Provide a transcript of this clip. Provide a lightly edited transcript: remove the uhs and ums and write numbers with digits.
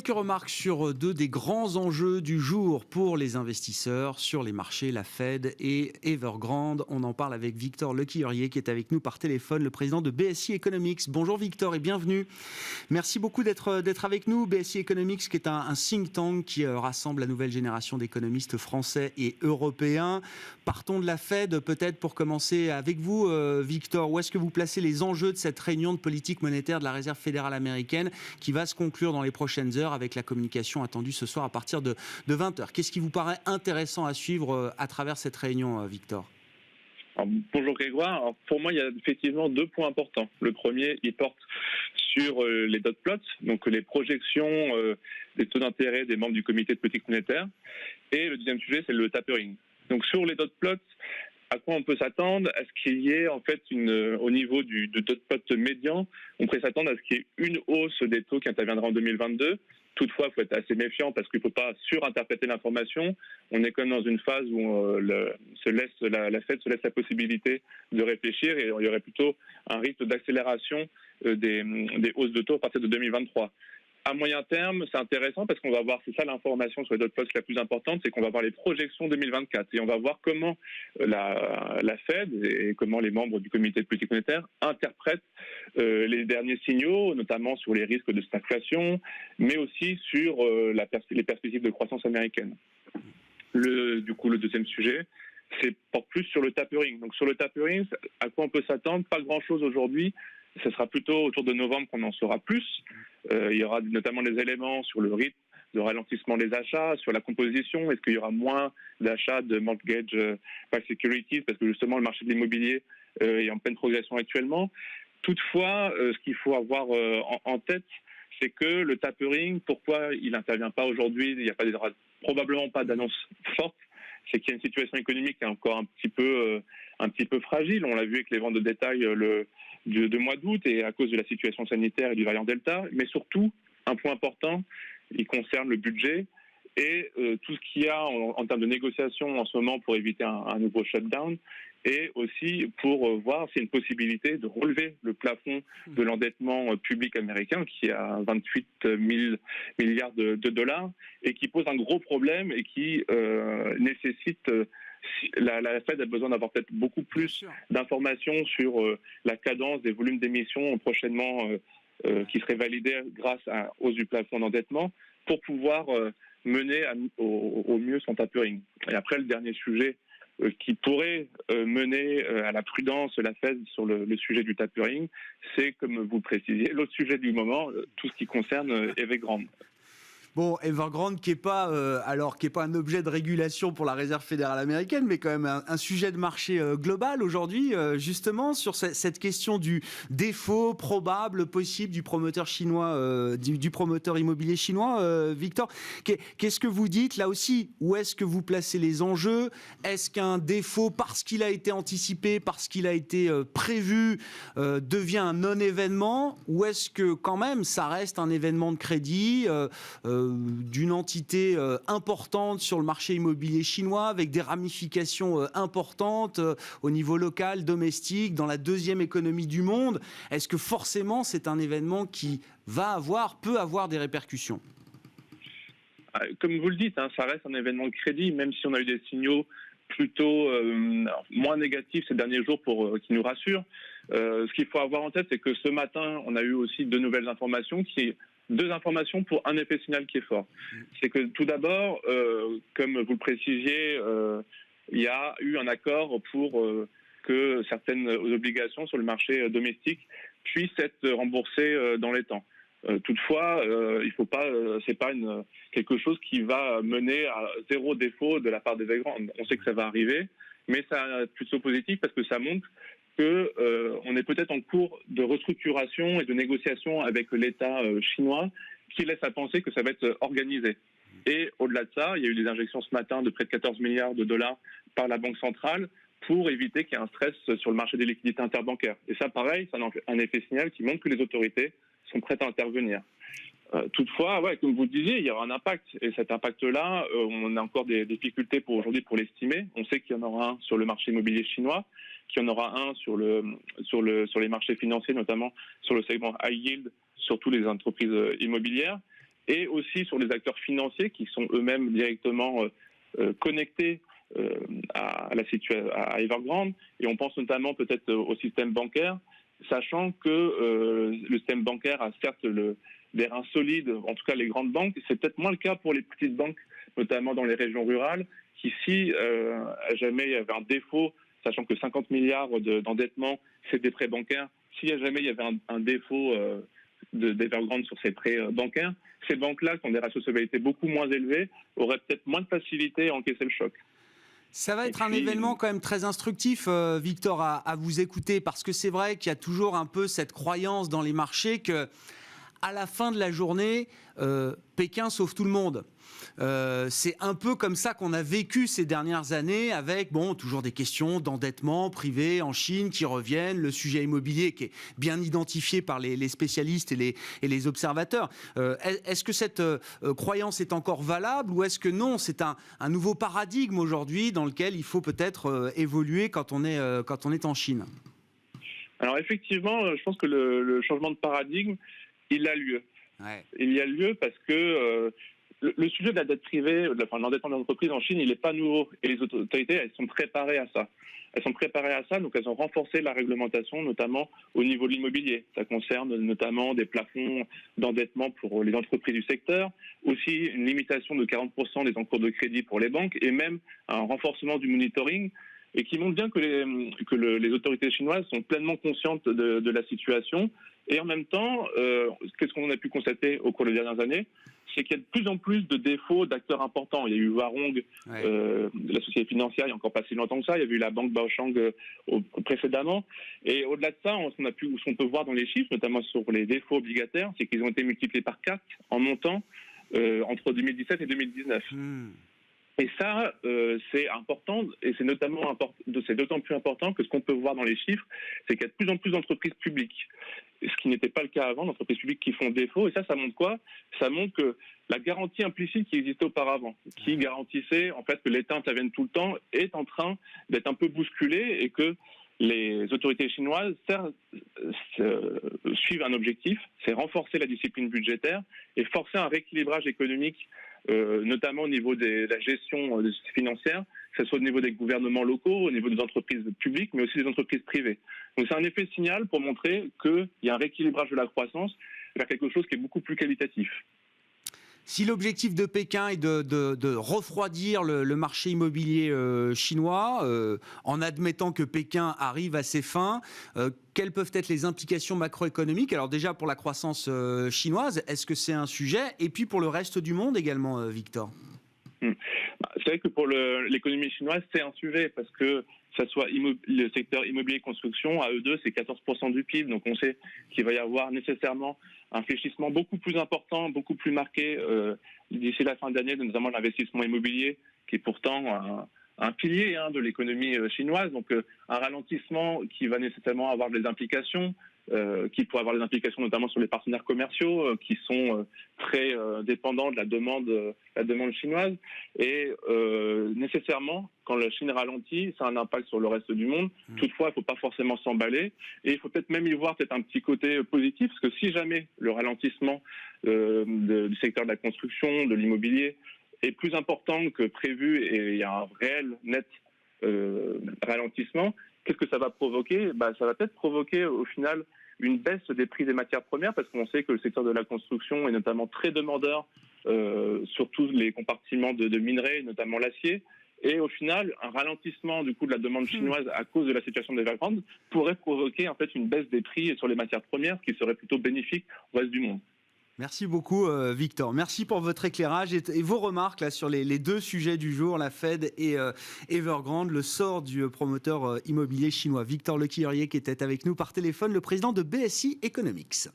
Quelques remarques sur deux des grands enjeux du jour pour les investisseurs sur les marchés, la Fed et Evergrande. On en parle avec Victor Lequillerier qui est avec nous par téléphone, le président de BSI Economics. Bonjour Victor et bienvenue. Merci beaucoup d'être avec nous. BSI Economics qui est un think tank qui rassemble la nouvelle génération d'économistes français et européens. Partons de la Fed peut-être pour commencer avec vous Victor. Où est-ce que vous placez les enjeux de cette réunion de politique monétaire de la Réserve fédérale américaine qui va se conclure dans les prochaines heures avec la communication attendue ce soir à partir de 20h. Qu'est-ce qui vous paraît intéressant à suivre à travers cette réunion, Victor ? Alors, bonjour Grégoire. Alors, pour moi, il y a effectivement deux points importants. Le premier, il porte sur les dot plots, donc les projections des taux d'intérêt des membres du comité de politique monétaire. Et le deuxième sujet, c'est le tapering. Donc sur les dot plots, à quoi on peut s'attendre? À ce qu'il y ait en fait au niveau du dot plot médian, on pourrait s'attendre à ce qu'il y ait une hausse des taux qui interviendra en 2022. Toutefois, il faut être assez méfiant parce qu'il ne faut pas surinterpréter l'information. On est quand même dans une phase où la Fed se laisse la possibilité de réfléchir et il y aurait plutôt un rythme d'accélération des hausses de taux à partir de 2023. À moyen terme, c'est intéressant parce qu'on va voir, c'est ça l'information sur les dot plots la plus importante, c'est qu'on va voir les projections 2024 et on va voir comment la Fed et comment les membres du comité de politique monétaire interprètent les derniers signaux, notamment sur les risques de stagflation, mais aussi sur les perspectives de croissance américaine. Le deuxième sujet, c'est porte plus sur le tapering. Donc sur le tapering, à quoi on peut s'attendre? Pas grand-chose aujourd'hui. Ce sera plutôt autour de novembre qu'on en saura plus. Il y aura notamment des éléments sur le rythme de ralentissement des achats, sur la composition. Est-ce qu'il y aura moins d'achats de mortgage-backed securities parce que justement le marché de l'immobilier est en pleine progression actuellement. Toutefois, ce qu'il faut avoir en tête, c'est que le tapering, pourquoi il n'intervient pas aujourd'hui? Il n'y aura probablement pas d'annonce forte. C'est qu'il y a une situation économique qui est encore un petit peu fragile. On l'a vu avec les ventes de détail de mois d'août et à cause de la situation sanitaire et du variant Delta. Mais surtout, un point important, il concerne le budget et tout ce qu'il y a en termes de négociations en ce moment pour éviter un nouveau shutdown et aussi pour voir s'il y a une possibilité de relever le plafond de l'endettement public américain qui est à 28 000 milliards de dollars et qui pose un gros problème et qui nécessite... La Fed a besoin d'avoir peut-être beaucoup plus d'informations sur la cadence des volumes d'émissions prochainement qui seraient validés grâce à la hausse du plafond d'endettement pour pouvoir mener au mieux son tapering. Et après, le dernier sujet qui pourrait mener à la prudence la Fed sur le sujet du tapering, c'est, comme vous le précisiez, l'autre sujet du moment, tout ce qui concerne Evergrande. Bon, Evergrande qui est pas un objet de régulation pour la Réserve fédérale américaine, mais quand même un sujet de marché global aujourd'hui, justement sur cette question du défaut probable, possible du promoteur chinois, du promoteur immobilier chinois. Victor, qu'est-ce que vous dites là aussi? Où est-ce que vous placez les enjeux? Est-ce qu'un défaut, parce qu'il a été anticipé, parce qu'il a été prévu, devient un non-événement? Ou est-ce que quand même ça reste un événement de crédit d'une entité importante sur le marché immobilier chinois, avec des ramifications importantes au niveau local, domestique, dans la deuxième économie du monde? Est-ce que forcément c'est un événement qui peut avoir des répercussions? Comme vous le dites, ça reste un événement de crédit, même si on a eu des signaux plutôt moins négatifs ces derniers jours qui nous rassurent. Ce qu'il faut avoir en tête, c'est que ce matin, on a eu aussi deux nouvelles informations deux informations pour un effet signal qui est fort. C'est que tout d'abord, comme vous le précisiez, il y a eu un accord pour que certaines obligations sur le marché domestique puissent être remboursées dans les temps. Toutefois, il faut pas, c'est pas quelque chose qui va mener à zéro défaut de la part des Evergrande. On sait que ça va arriver, mais c'est plutôt positif parce que ça montre on est peut-être en cours de restructuration et de négociation avec l'État chinois qui laisse à penser que ça va être organisé. Et au-delà de ça, il y a eu des injections ce matin de près de 14 milliards de dollars par la Banque centrale pour éviter qu'il y ait un stress sur le marché des liquidités interbancaires. Et ça, pareil, c'est un effet signal qui montre que les autorités sont prêtes à intervenir. Toutefois, comme vous le disiez, il y aura un impact. Et cet impact-là, on a encore des difficultés aujourd'hui pour l'estimer. On sait qu'il y en aura un sur le marché immobilier chinois, qu'il y en aura un sur les marchés financiers, notamment sur le segment high yield, surtout les entreprises immobilières. et aussi sur les acteurs financiers qui sont eux-mêmes directement connectés à Evergrande. Et on pense notamment peut-être au système bancaire, sachant que le système bancaire a certes des reins solides, en tout cas les grandes banques. C'est peut-être moins le cas pour les petites banques, notamment dans les régions rurales, qui si jamais il y avait un défaut, sachant que 50 milliards d'endettement, c'est des prêts bancaires, si jamais il y avait un défaut d'Evergrande sur ces prêts bancaires, ces banques-là, qui ont des ratios de solvabilité beaucoup moins élevés, auraient peut-être moins de facilité à encaisser le choc. Ça va être un événement quand même très instructif, Victor, à vous écouter, parce que c'est vrai qu'il y a toujours un peu cette croyance dans les marchés que, à la fin de la journée, Pékin sauve tout le monde. C'est un peu comme ça qu'on a vécu ces dernières années, avec toujours des questions d'endettement privé en Chine qui reviennent, le sujet immobilier qui est bien identifié par les spécialistes et les observateurs. Est-ce que cette croyance est encore valable, ou est-ce que non, c'est un nouveau paradigme aujourd'hui dans lequel il faut peut-être évoluer quand on est en Chine? Alors effectivement, je pense que le changement de paradigme, il a lieu. Ouais. Il y a lieu parce que le sujet de la dette privée, l'endettement des entreprises en Chine, il n'est pas nouveau. Et les autorités, elles sont préparées à ça. Donc elles ont renforcé la réglementation, notamment au niveau de l'immobilier. Ça concerne notamment des plafonds d'endettement pour les entreprises du secteur, aussi une limitation de 40% des encours de crédit pour les banques, et même un renforcement du monitoring, et qui montre bien que les autorités chinoises sont pleinement conscientes de la situation. Et en même temps, qu'est-ce qu'on a pu constater au cours des dernières années? C'est qu'il y a de plus en plus de défauts d'acteurs importants. Il y a eu Warong, la société financière, il y a encore pas si longtemps que ça. Il y avait eu la banque Baochang précédemment. Et au-delà de ça, ce qu'on peut voir dans les chiffres, notamment sur les défauts obligataires, c'est qu'ils ont été multipliés par 4 en montant entre 2017 et 2019. Et ça, c'est important, et c'est d'autant plus important que ce qu'on peut voir dans les chiffres, c'est qu'il y a de plus en plus d'entreprises publiques, ce qui n'était pas le cas avant, d'entreprises publiques qui font défaut. Et ça montre quoi? Ça montre que la garantie implicite qui existait auparavant, qui garantissait en fait que l'État intervienne tout le temps, est en train d'être un peu bousculée, et que les autorités chinoises suivent un objectif, c'est renforcer la discipline budgétaire et forcer un rééquilibrage économique, notamment au niveau de la gestion financière, que ce soit au niveau des gouvernements locaux, au niveau des entreprises publiques, mais aussi des entreprises privées. Donc c'est un effet signal pour montrer qu'il y a un rééquilibrage de la croissance vers quelque chose qui est beaucoup plus qualitatif. Si l'objectif de Pékin est de refroidir le marché immobilier chinois, en admettant que Pékin arrive à ses fins, quelles peuvent être les implications macroéconomiques? Alors déjà pour la croissance chinoise, est-ce que c'est un sujet? Et puis pour le reste du monde également, Victor? C'est vrai que pour l'économie chinoise, c'est un sujet, parce que ça soit le secteur immobilier-construction, à eux deux, c'est 14% du PIB. Donc on sait qu'il va y avoir nécessairement un fléchissement beaucoup plus important, beaucoup plus marqué d'ici la fin d'année, notamment l'investissement immobilier, qui est pourtant un pilier de l'économie chinoise. Donc un ralentissement qui va nécessairement avoir des implications, qui pourrait avoir des implications notamment sur les partenaires commerciaux qui sont très dépendants de la demande chinoise. Et nécessairement, quand la Chine ralentit, ça a un impact sur le reste du monde. Toutefois, il ne faut pas forcément s'emballer, et il faut peut-être même y voir un petit côté positif, parce que si jamais le ralentissement du secteur de la construction, de l'immobilier, est plus important que prévu, et il y a un réel net ralentissement, qu'est-ce que ça va provoquer? Ça va peut-être provoquer au final une baisse des prix des matières premières, parce qu'on sait que le secteur de la construction est notamment très demandeur sur tous les compartiments de minerais, notamment l'acier. Et au final, un ralentissement du coup de la demande chinoise à cause de la situation d'Evergrande pourrait provoquer en fait une baisse des prix sur les matières premières, ce qui serait plutôt bénéfique au reste du monde. Merci beaucoup, Victor. Merci pour votre éclairage et vos remarques là, sur les deux sujets du jour, la Fed et Evergrande, le sort du promoteur immobilier chinois. Victor Lequillerier qui était avec nous par téléphone, le président de BSI Economics.